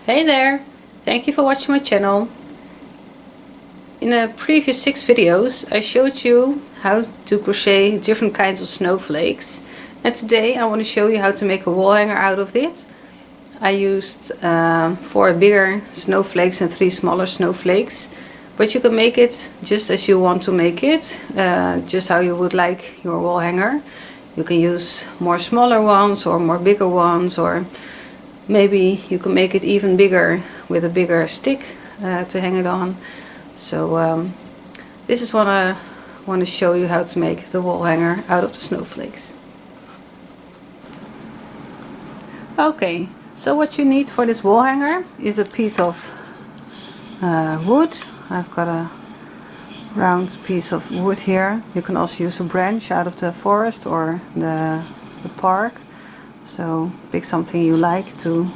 Hey there! Thank you for watching my channel. In the previous 6 videos I showed you how to crochet different kinds of snowflakes, and today I want to show you how to make a wall hanger out of it. I used 4 bigger snowflakes and 3 smaller snowflakes, but you can make it just as you want to make it, just how you would like your wall hanger. You can use more smaller ones or more bigger ones, or maybe you can make it even bigger with a bigger stick to hang it on. So this is what I want to show you, how to make the wall hanger out of the snowflakes. Okay, so what you need for this wall hanger is a piece of wood. I've got a round piece of wood here. You can also use a branch out of the forest or the park. So pick something you like to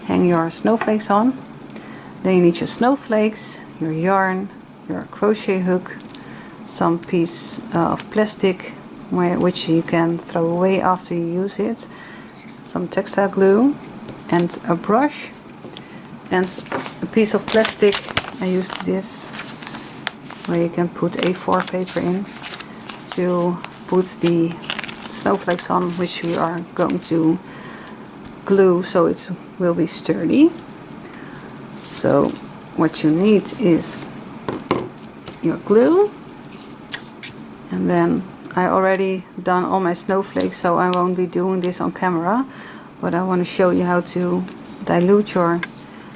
hang your snowflakes on. Then you need your snowflakes, your yarn, your crochet hook, some piece of plastic which you can throw away after you use it, some textile glue, and a brush, and a piece of plastic. I used this where you can put A4 paper in to put the snowflakes on, which we are going to glue so it will be sturdy. So what you need is your glue, and then I already done all my snowflakes, so I won't be doing this on camera, but I want to show you how to dilute your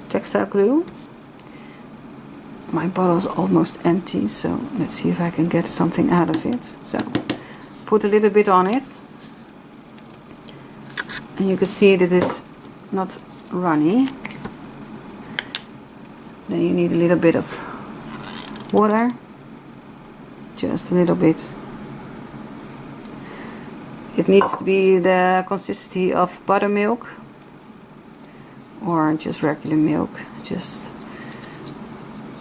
textile glue. My bottle is almost empty, so let's see if I can get something out of it. So put a little bit on it, and you can see that it's not runny. Then you need a little bit of water, just a little bit. It needs to be the consistency of buttermilk or just regular milk. Just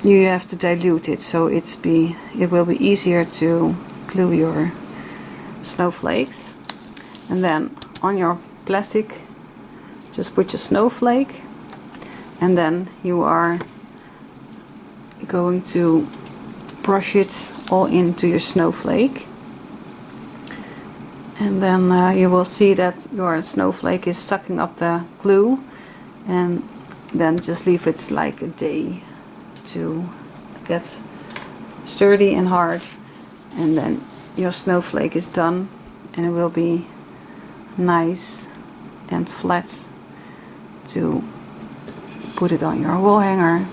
you have to dilute it so it will be easier to glue your snowflakes. And then on your plastic just put your snowflake, and then you are going to brush it all into your snowflake, and then you will see that your snowflake is sucking up the glue, and then just leave it like a day to get sturdy and hard, and then your snowflake is done, and it will be nice and flat to put it on your wall hanger,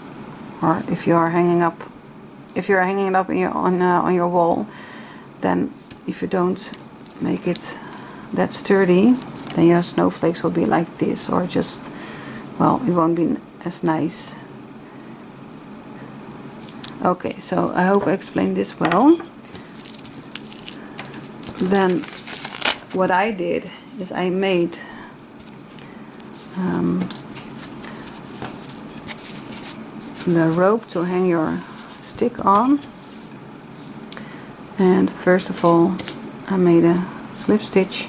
or if you are hanging it up on your wall. Then if you don't make it that sturdy, then your snowflakes will be like this, or just, well, it won't be as nice. Okay, so I hope I explained this well. Then what I did is I made the rope to hang your stick on, and first of all I made a slip stitch,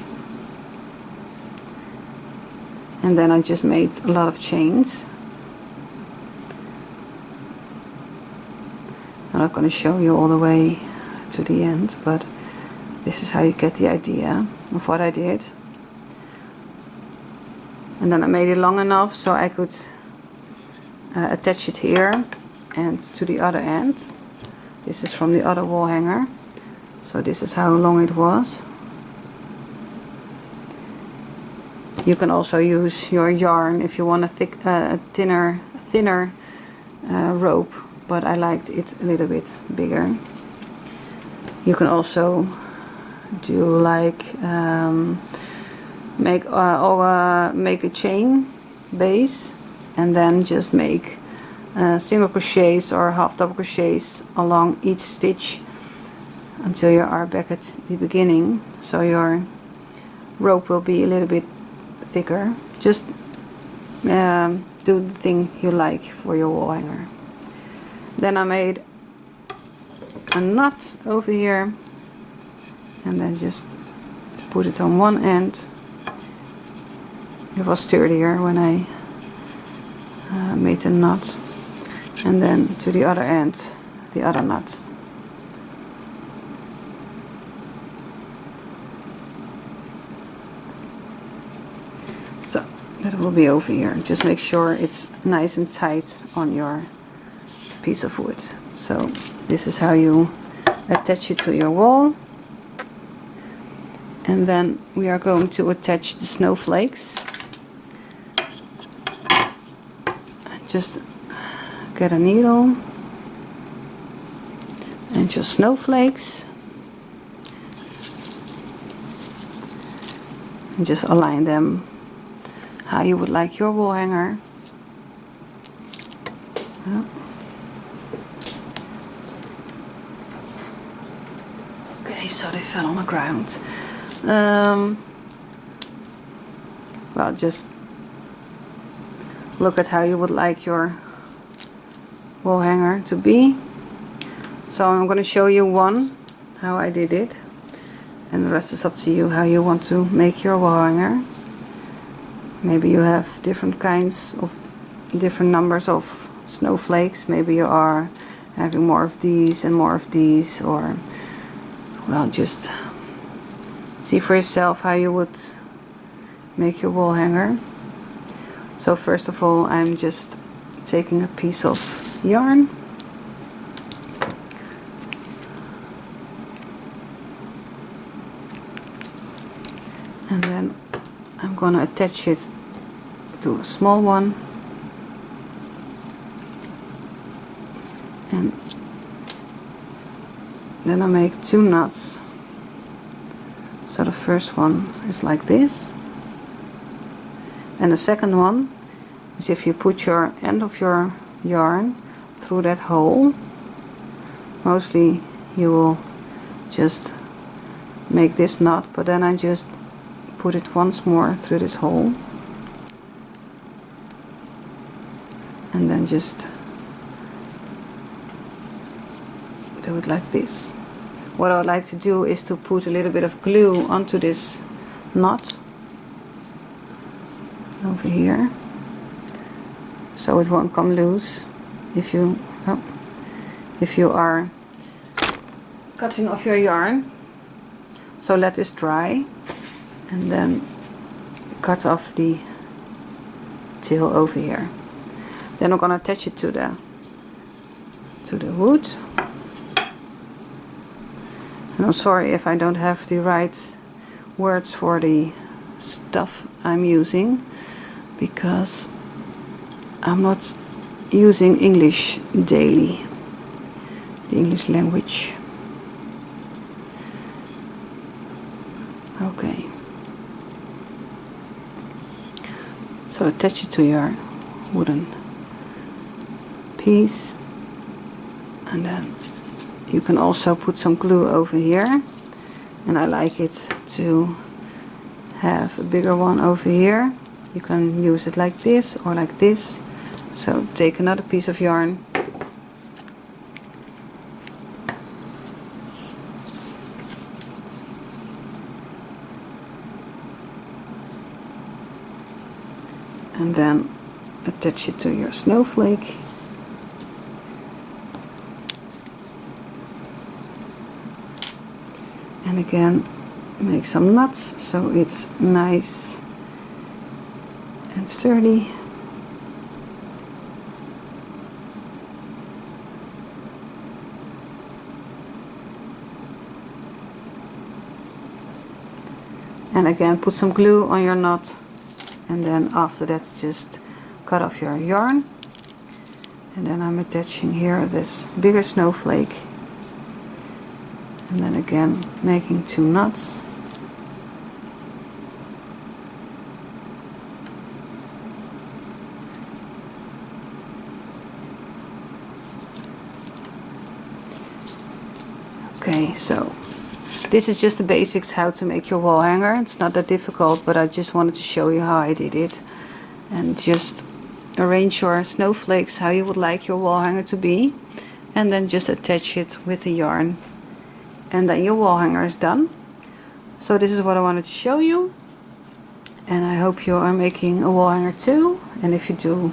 and then I just made a lot of chains. I'm not going to show you all the way to the end, but this is how you get the idea of what I did. And then I made it long enough so I could attach it here and to the other end. This is from the other wall hanger, so this is how long it was. You can also use your yarn if you want a thinner rope, but I liked it a little bit bigger. You can also do like make a chain base, and then just make single crochets or half double crochets along each stitch until you are back at the beginning, so your rope will be a little bit thicker. Just do the thing you like for your wall hanger. Then I made a knot over here, and then just put it on one end. It was sturdier when I made a knot, and then to the other end the other knot. So that will be over here. Just make sure it's nice and tight on your piece of wood. So this is how you attach it to your wall. And then we are going to attach the snowflakes. Just get a needle and just snowflakes, and just align them how you would like your wall hanger. Okay, so they fell on the ground. Well, just look at how you would like your wall hanger to be. So I'm going to show you one, how I did it, and the rest is up to you how you want to make your wall hanger. Maybe you have different kinds of different numbers of snowflakes. Maybe you are having more of these and more of these, or well, just see for yourself how you would make your wall hanger. So first of all, I'm just taking a piece of yarn, and then I'm gonna attach it to a small one, and then I make 2 knots. So the first one is like this, and the second one is if you put your end of your yarn through that hole. Mostly you will just make this knot, but then I just put it once more through this hole, and then just do it like this. What I would like to do is to put a little bit of glue onto this knot over here, so it won't come loose if you are cutting off your yarn. So let this dry, and then cut off the tail over here. Then I'm gonna attach it to the wood. And I'm sorry if I don't have the right words for the stuff I'm using, because I'm not using English daily, the English language. Okay. So attach it to your wooden piece, and then you can also put some glue over here, and I like it to have a bigger one over here. You can use it like this or like this. So take another piece of yarn, and then attach it to your snowflake. And again, make some knots so it's nice and sturdy. And again, put some glue on your knot, and then after that just cut off your yarn. And then I'm attaching here this bigger snowflake, and then again making 2 knots. Okay, so this is just the basics how to make your wall hanger. It's not that difficult, but I just wanted to show you how I did it. And just arrange your snowflakes how you would like your wall hanger to be, and then just attach it with the yarn, and then your wall hanger is done. So this is what I wanted to show you, and I hope you are making a wall hanger too. And if you do,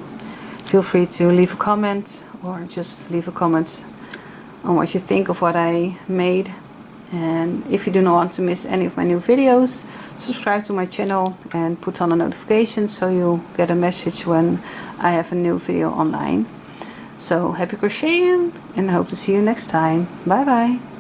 feel free to leave a comment, or just leave a comment on what you think of what I made. And if you do not want to miss any of my new videos, subscribe to my channel and put on a notification so you'll get a message when I have a new video online. So happy crocheting, and I hope to see you next time. Bye bye.